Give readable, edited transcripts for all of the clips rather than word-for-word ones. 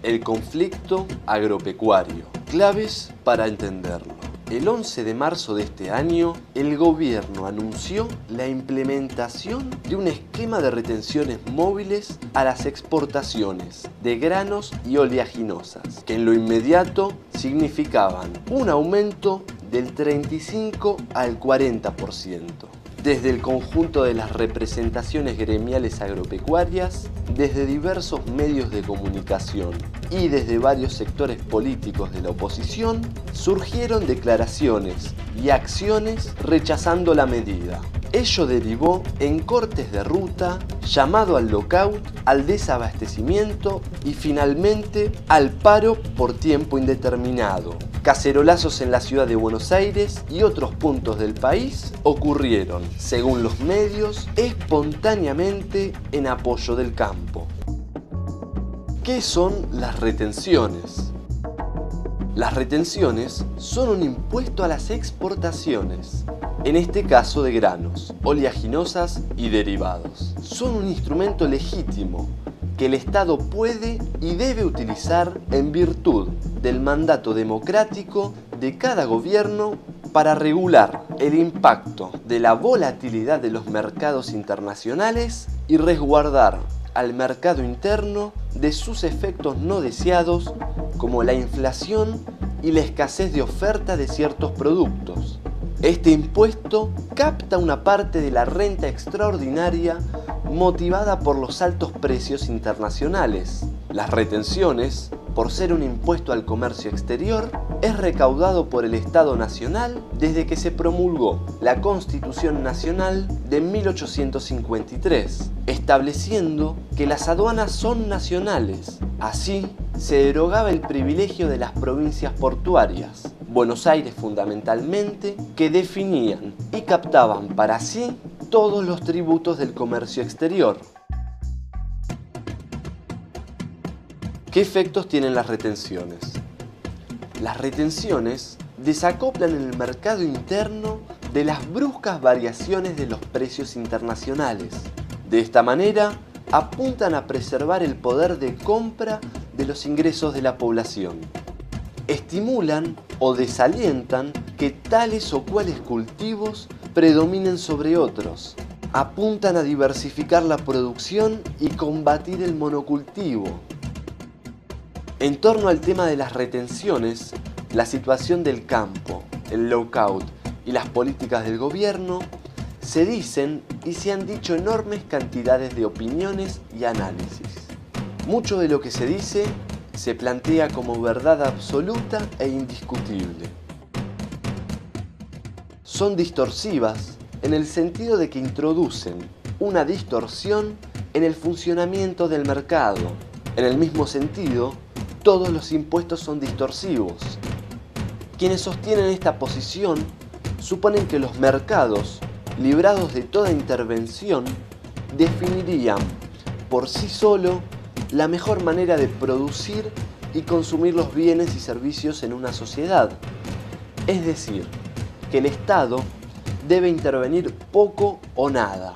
El conflicto agropecuario. Claves para entenderlo. El 11 de marzo de este año, el gobierno anunció la implementación de un esquema de retenciones móviles a las exportaciones de granos y oleaginosas, que en lo inmediato significaban un aumento del 35 al 40%. Desde el conjunto de las representaciones gremiales agropecuarias, desde diversos medios de comunicación y desde varios sectores políticos de la oposición, surgieron declaraciones y acciones rechazando la medida. Ello derivó en cortes de ruta, llamado al lockout, al desabastecimiento y finalmente al paro por tiempo indeterminado. Cacerolazos en la ciudad de Buenos Aires y otros puntos del país ocurrieron, según los medios, espontáneamente en apoyo del campo. ¿Qué son las retenciones? Las retenciones son un impuesto a las exportaciones, en este caso de granos, oleaginosas y derivados. Son un instrumento legítimo que el Estado puede y debe utilizar en virtud del mandato democrático de cada gobierno para regular el impacto de la volatilidad de los mercados internacionales y resguardar al mercado interno de sus efectos no deseados como la inflación y la escasez de oferta de ciertos productos. Este impuesto capta una parte de la renta extraordinaria motivada por los altos precios internacionales. Las retenciones, por ser un impuesto al comercio exterior, es recaudado por el Estado Nacional desde que se promulgó la Constitución Nacional de 1853, estableciendo que las aduanas son nacionales. Así, se derogaba el privilegio de las provincias portuarias, Buenos Aires fundamentalmente, que definían y captaban para sí todos los tributos del comercio exterior. ¿Qué efectos tienen las retenciones? Las retenciones desacoplan el mercado interno de las bruscas variaciones de los precios internacionales. De esta manera, apuntan a preservar el poder de compra de los ingresos de la población. Estimulan o desalientan que tales o cuales cultivos predominen sobre otros. Apuntan a diversificar la producción y combatir el monocultivo. En torno al tema de las retenciones, la situación del campo, el lockout y las políticas del gobierno, se dicen y se han dicho enormes cantidades de opiniones y análisis. Mucho de lo que se dice se plantea como verdad absoluta e indiscutible. Son distorsivas en el sentido de que introducen una distorsión en el funcionamiento del mercado. En el mismo sentido, todos los impuestos son distorsivos. Quienes sostienen esta posición suponen que los mercados, librados de toda intervención, definirían por sí solo la mejor manera de producir y consumir los bienes y servicios en una sociedad. Es decir, que el Estado debe intervenir poco o nada.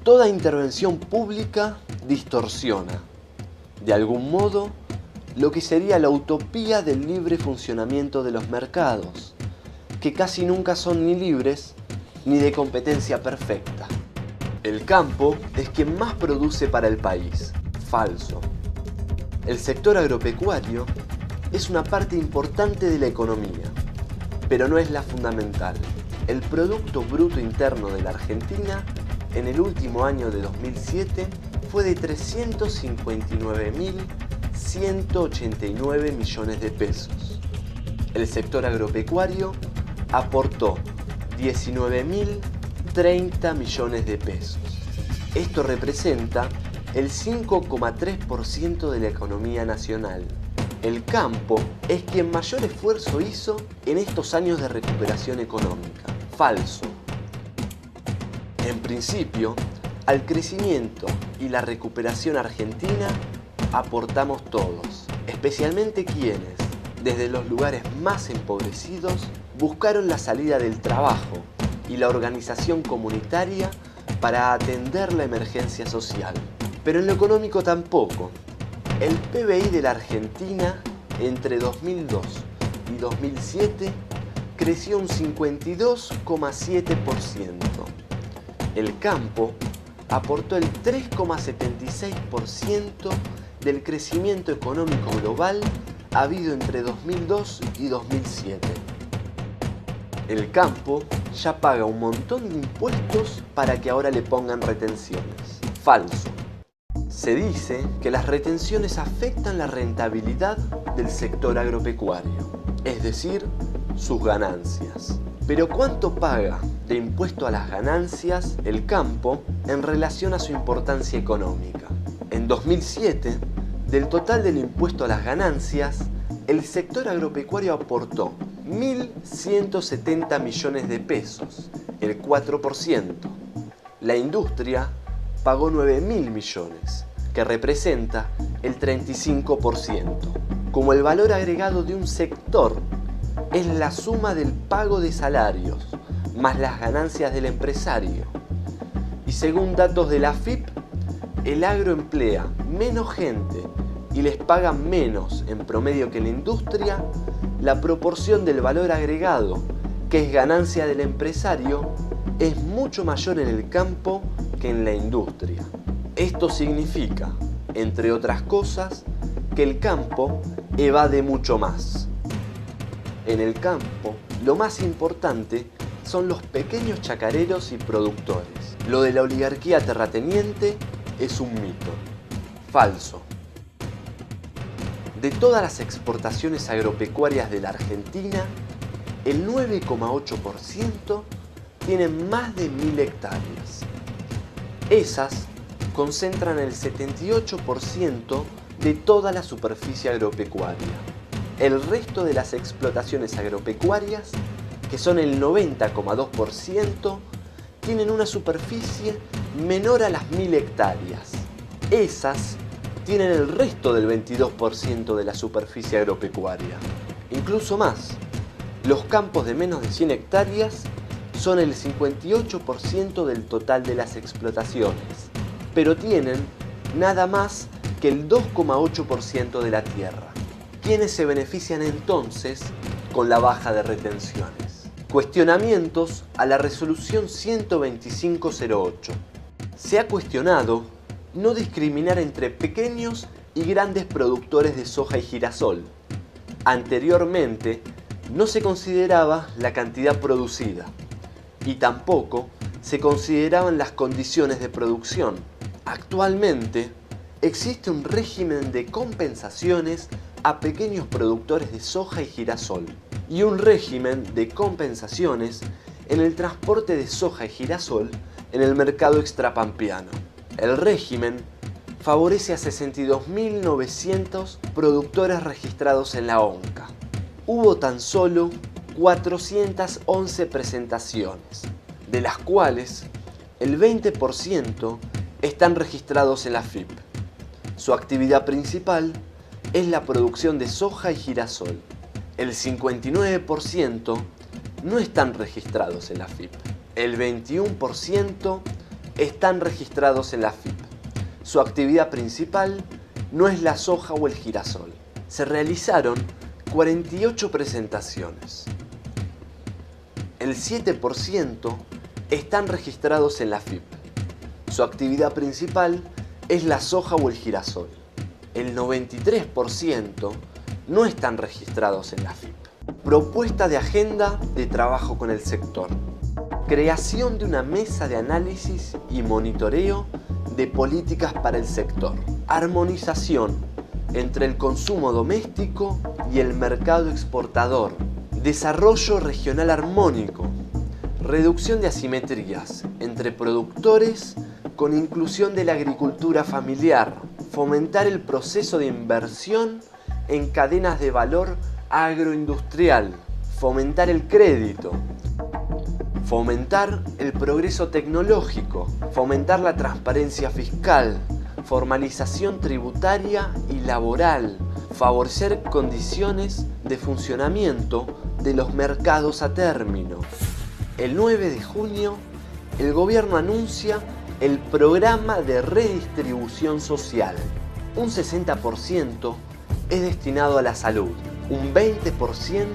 Toda intervención pública distorsiona, de algún modo, lo que sería la utopía del libre funcionamiento de los mercados, que casi nunca son ni libres ni de competencia perfecta. El campo es quien más produce para el país. Falso. El sector agropecuario es una parte importante de la economía, pero no es la fundamental. El Producto Bruto Interno de la Argentina en el último año de 2007 fue de 359.189 millones de pesos. El sector agropecuario aportó 19.030 millones de pesos. Esto representa el 5,3% de la economía nacional. El campo es quien mayor esfuerzo hizo en estos años de recuperación económica. Falso. En principio, al crecimiento y la recuperación argentina aportamos todos, especialmente quienes, desde los lugares más empobrecidos, buscaron la salida del trabajo y la organización comunitaria para atender la emergencia social. Pero en lo económico tampoco. El PBI de la Argentina entre 2002 y 2007 creció un 52,7%. El campo aportó el 3,76% del crecimiento económico global habido entre 2002 y 2007. El campo ya paga un montón de impuestos para que ahora le pongan retenciones. Falso. Se dice que las retenciones afectan la rentabilidad del sector agropecuario, es decir, sus ganancias. Pero ¿cuánto paga de impuesto a las ganancias el campo en relación a su importancia económica? En 2007, del total del impuesto a las ganancias, el sector agropecuario aportó 1.170 millones de pesos, el 4%. La industria pagó 9.000 millones, que representa el 35%. Como el valor agregado de un sector es la suma del pago de salarios más las ganancias del empresario. Y según datos de la AFIP, el agro emplea menos gente y les pagan menos en promedio que la industria. La proporción del valor agregado, que es ganancia del empresario, es mucho mayor en el campo que en la industria. Esto significa, entre otras cosas, que el campo evade mucho más. En el campo, lo más importante son los pequeños chacareros y productores. Lo de la oligarquía terrateniente es un mito. Falso. De todas las exportaciones agropecuarias de la Argentina, el 9,8% tienen más de 1.000 hectáreas. Esas concentran el 78% de toda la superficie agropecuaria. El resto de las explotaciones agropecuarias, que son el 90,2%, tienen una superficie menor a las 1.000 hectáreas. Esas tienen el resto del 22% de la superficie agropecuaria. Incluso más, los campos de menos de 100 hectáreas son el 58% del total de las explotaciones, pero tienen nada más que el 2,8% de la tierra. ¿Quiénes se benefician entonces con la baja de retenciones? Cuestionamientos a la resolución 12508. Se ha cuestionado no discriminar entre pequeños y grandes productores de soja y girasol. Anteriormente no se consideraba la cantidad producida y tampoco se consideraban las condiciones de producción. Actualmente existe un régimen de compensaciones a pequeños productores de soja y girasol y un régimen de compensaciones en el transporte de soja y girasol en el mercado extrapampeano. El régimen favorece a 62.900 productores registrados en la ONCA. Hubo tan solo 411 presentaciones, de las cuales el 20% están registrados en la AFIP. Su actividad principal es la producción de soja y girasol. El 59% no están registrados en la AFIP. El 21% están registrados en la AFIP. Su actividad principal no es la soja o el girasol. Se realizaron 48 presentaciones. El 7% están registrados en la AFIP. Su actividad principal es la soja o el girasol. El 93% no están registrados en la AFIP. Propuesta de agenda de trabajo con el sector. Creación de una mesa de análisis y monitoreo de políticas para el sector. Armonización entre el consumo doméstico y el mercado exportador. Desarrollo regional armónico. Reducción de asimetrías entre productores con inclusión de la agricultura familiar. Fomentar el proceso de inversión en cadenas de valor agroindustrial. Fomentar el crédito. Fomentar el progreso tecnológico. Fomentar la transparencia fiscal. Formalización tributaria y laboral. Favorecer condiciones de funcionamiento de los mercados a término. El 9 de junio, el gobierno anuncia el programa de redistribución social. Un 60% es destinado a la salud, un 20%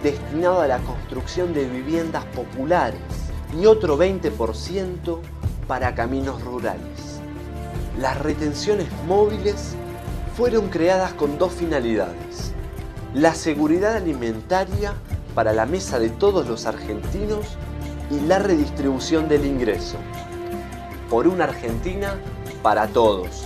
destinado a la construcción de viviendas populares y otro 20% para caminos rurales. Las retenciones móviles fueron creadas con dos finalidades: la seguridad alimentaria para la mesa de todos los argentinos y la redistribución del ingreso. Por una Argentina para todos.